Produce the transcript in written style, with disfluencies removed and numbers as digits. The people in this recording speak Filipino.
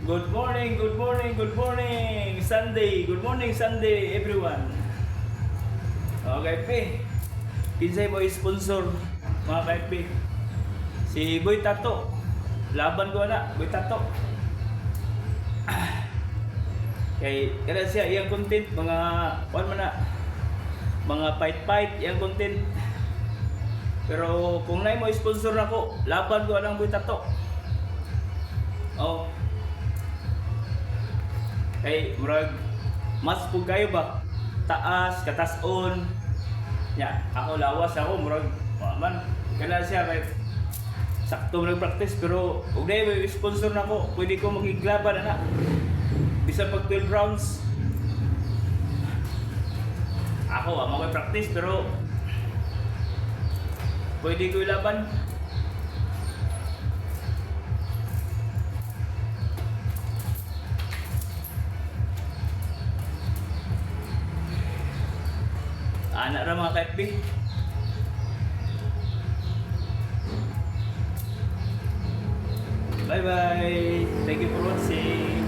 Good morning, good morning, good morning. Sunday, good morning Sunday everyone. Okay, P. Kinsay mo sponsor mga ka-FB. Si Boy Tato. Laban ko na, Boy Tato. Kay kada siya iyang content mga kuan man na. Mga fight iyang content. Pero kung nay mo sponsor nako, laban ko lang Boy Tato. Oh. Kay murag mas pug kayo ba taas katas-on nya ako lawas ako murag man kana siya kay sakto nag practice pero ug day may sponsor nako pwede ko magiglaban ana bisan pag 12 rounds ako amo ko practice pero pwede ko ilaban. Anak ra mga ka-FB. Bye bye. Thank you for watching.